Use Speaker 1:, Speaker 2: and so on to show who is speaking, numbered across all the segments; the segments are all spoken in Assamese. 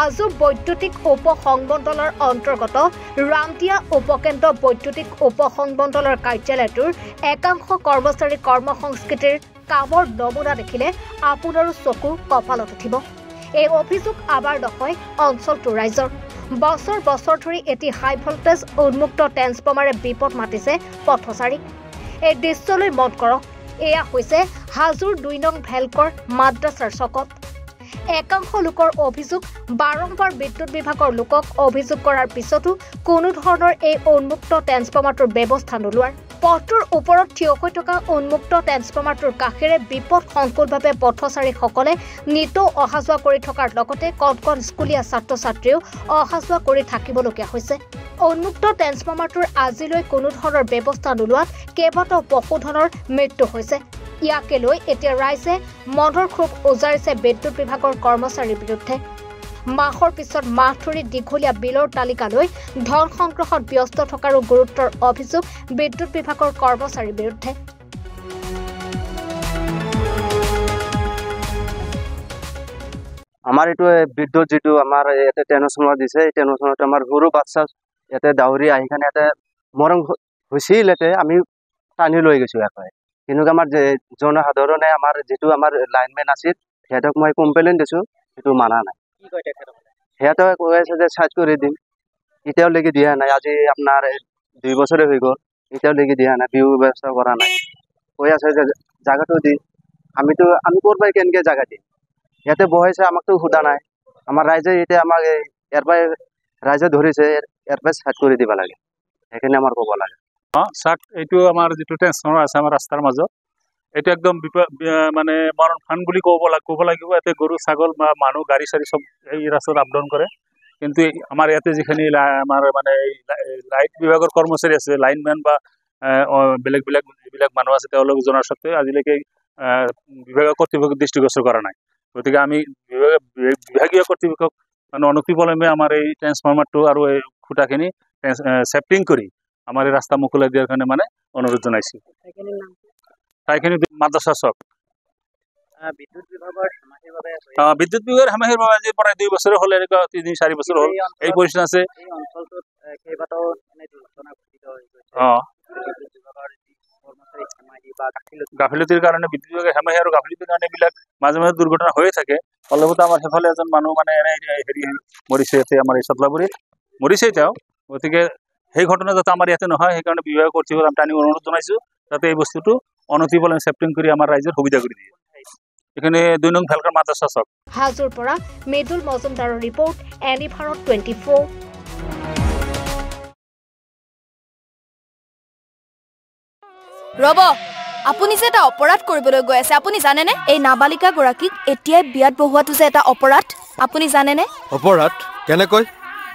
Speaker 1: হাজো বৈদ্যুতিক উপসংমণ্ডলৰ অন্তৰ্গত ৰামদিয়া উপকেন্দ্ৰ বৈদ্যুতিক উপসংমণ্ডলৰ কাৰ্যালয়টোৰ একাংশ কৰ্মচাৰী কৰ্মসংস্কৃতিৰ কামৰ নমুনা দেখিলে আপোনাৰো চকু কপালত উঠিব। এই অভিযোগ আবাৰ নহয় অঞ্চলটোৰ ৰাইজৰ। বছৰ বছৰ ধৰি এটি হাই ভল্টেজ উন্মুক্ত ট্ৰেন্সফৰ্মাৰে বিপদ মাতিছে পথচাৰীক। এই দৃশ্যলৈ মন কৰক, এয়া হৈছে হাজোৰ ২ নং ভেলকৰ মাদ্ৰাছাৰ চকত। একাংশ লোকৰ অভিযোগ, বাৰম্বাৰ বিদ্যুৎ বিভাগৰ লোকক অভিযোগ কৰাৰ পিছতো কোনো ধৰণৰ এই উন্মুক্ত ট্ৰেন্সফৰ্মাৰটোৰ ব্যৱস্থা নোলোৱাৰ। পথটোৰ ওপৰত থিয় হৈ থকা উন্মুক্ত ট্ৰেন্সফৰ্মাৰটোৰ কাষেৰে বিপদ সংকুলভাৱে পথচাৰীসকলে নিতৌ অহা যোৱা কৰি থকাৰ লগতে কণ স্কুলীয়া ছাত্ৰ ছাত্ৰীও অহা যোৱা কৰি থাকিবলগীয়া হৈছে। উন্মুক্ত ট্ৰেন্সফৰ্মাৰটোৰ আজিলৈ কোনো ধৰণৰ ব্যৱস্থা নোলোৱাত কেইবাটাও পশুধনৰ মৃত্যু হৈছে। ইয়াকে লৈ এতিয়া ৰাইজে মনৰ ক্ষোভ উজাৰিছে বিদ্যুৎ বিভাগৰ কৰ্মচাৰীৰ বিৰুদ্ধে। মাহৰ পিছত মাহ ধৰি দীঘলীয়া বিলৰ তালিকালৈ ধন সংগ্ৰহত ব্যস্ত থকাৰো গুৰুত্বৰ অভিযোগ বিদ্যুৎ বিভাগৰ কৰ্মচাৰীৰ বিৰুদ্ধে।
Speaker 2: আমাৰ এইটো বিদ্যুৎ যিটো আমাৰ ইয়াতে ট্ৰেন্সফৰ্মাৰ দিছে, এই ট্ৰেন্সফৰ্মাৰটো আমাৰ সৰু বাচ্চা ইয়াতে দাউৰি আহি কিনে ইয়াতে মৰম হৈছিল, ইয়াতে আমি টানি লৈ গৈছো ইয়াতে। কিন্তু আমাৰ জনসাধাৰণে আমাৰ যিটো আমাৰ লাইনমেন আছিল সিহঁতক মই কমপ্লেইন দিছোঁ, সেইটো মানা নাই। সিহঁতে কৈ আছে যে চাৰ্জ কৰি দিম, এতিয়ালৈকে দিয়া নাই। আজি আপোনাৰ 2 বছৰে হৈ গ'ল, এতিয়ালৈকে দিয়া নাই, বিহু ব্যৱস্থা কৰা নাই। কৈ আছে যে জাগাটো দি আমি ক'ৰ পৰাই কেনেকৈ জাগা দিম। ইয়াতে বহাইছে, আমাকতো সোধা নাই। আমাৰ ৰাইজে এতিয়া আমাক ইয়াৰ পৰাই ৰাইজে ধৰিছে, ইয়াৰ পৰাই চাৰ্জ কৰি দিব লাগে, সেইখিনি আমাৰ ক'ব লাগে।
Speaker 3: চাৰ্ট এইটো আমাৰ যিটো ট্ৰেন্সফৰ্মাৰ আছে আমাৰ ৰাস্তাৰ মাজত, এইটো একদম মানে মৰণ ফান বুলি ক'ব লাগিব। ইয়াতে গৰু ছাগল বা মানুহ গাড়ী চাড়ী চব এই ৰাস্তাত আপ ডাউন কৰে। কিন্তু আমাৰ ইয়াতে যিখিনি আমাৰ মানে লাইট বিভাগৰ কৰ্মচাৰী আছে, লাইনমেন বা বেলেগ যিবিলাক মানুহ আছে, তেওঁলোক জনাৰ স্বত্বেও আজিলৈকে বিভাগীয় কৰ্তৃপক্ষক দৃষ্টিগোচৰ কৰা নাই। গতিকে আমি বিভাগীয় কৰ্তৃপক্ষক মানে অনতিপলমে আমাৰ এই ট্ৰেন্সফৰ্মাৰটো আৰু এই খুঁটাখিনি চেফটিং কৰি আমাৰ এই ৰাস্তা মুকলাই দিয়াৰ কাৰণে মানে অনুৰোধ জনাইছোঁ। ঠাইখিনি মাদ্ৰাছা চক। বিদ্যুৎ বিভাগৰ সামাজিক বাবে আজি প্ৰায় 2 বছৰ হ'ল, এনেকুৱা 3-4 বছৰ হ'ল এই পৰিস্থিতি আছে। গাফিলতিৰ কাৰণে বিদ্যুৎ বিভাগে হেমাহি আৰু গাফিলতিৰ কাৰণে এইবিলাক মাজে মাজে দুৰ্ঘটনা হৈয়ে থাকে। অলপতে আমাৰ সেইফালে এজন মানুহ মানে এনে হেৰি মৰিছে, ইয়াতে আমাৰ এই চটলাগুৰিত মৰিছে তেওঁ। গতিকে সেই ঘটনা যাতে আমাৰ ইয়াতে নহয়, সেইকাৰণে বিভাগীয় কৰ্তৃপক্ষক আমি অনুৰোধ জনাইছোঁ যাতে এই বস্তুটো অনতিপলমে চেফটিং কৰি আমাৰ ৰাইজৰ সুবিধা কৰি দিয়ে। এখানে 2 নং ভেলকৰ মাদ্ৰাছা চক।
Speaker 1: হাজোৰ পৰা মৃদুল মজুমদাৰৰ ৰিপৰ্ট, এনি ভাৰত 24।
Speaker 4: ৰব, আপুনি যে এটা অপৰাধ কৰিবলৈ গৈ আছে, আপুনি জানেনে? এই নাবালিকা গৰাকীক এতিয়াই বিয়াত বহোৱাটো যে এটা অপৰাধ, আপুনি জানেনে?
Speaker 5: অপৰাধ কেনেকৈ?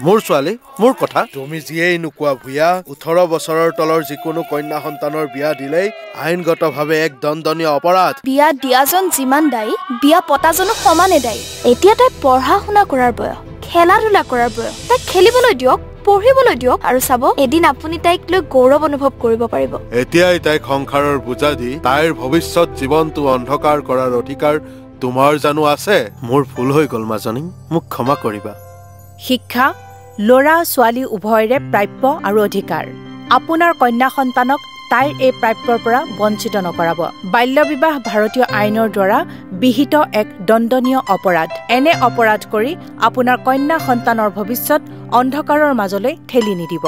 Speaker 5: মোৰ ছোৱালী, মোৰ কথা। তুমি যিয়েই নোকোৱা ভূঞা, 18 বছৰৰ তলৰ যিকোনো কন্যা সন্তানৰ বিয়া দিলেই আইনগতভাৱে এক দণ্ডনীয় অপৰাধ। বিয়া দিয়াজন যিমান দায়ী, বিয়া পতাজনো সমানে দায়ী। এতিয়া তাই পঢ়া শুনা কৰাৰ বয়স, খেলা ধূলা কৰাৰ বয়স। তাইক খেলিবলৈ দিয়ক, পঢ়িবলৈ দিয়ক, আৰু চাব এদিন আপুনি তাইক লৈ গৌৰৱ অনুভৱ কৰিব পাৰিব। এতিয়াই তাইক সংসাৰৰ বোজা দি তাইৰ ভৱিষ্যত জীৱনটো অন্ধকাৰ কৰাৰ অধিকাৰ তোমাৰ জানো আছে? মোৰ ভুল হৈ গ'ল মাজনী, মোক ক্ষমা কৰিবা।
Speaker 6: শিক্ষা ল'ৰা ছোৱালী উভয়ৰে প্ৰাপ্য আৰু অধিকাৰ। আপোনাৰ কন্যা সন্তানক তাইৰ এই প্ৰাপ্যৰ পৰা বঞ্চিত নকৰাব। বাল্য বিবাহ ভাৰতীয় আইনৰ দ্বাৰা বিহিত এক দণ্ডনীয় অপৰাধ। এনে অপৰাধ কৰি আপোনাৰ কন্যা সন্তানৰ ভৱিষ্যত অন্ধকাৰৰ মাজলৈ ঠেলি নিদিব।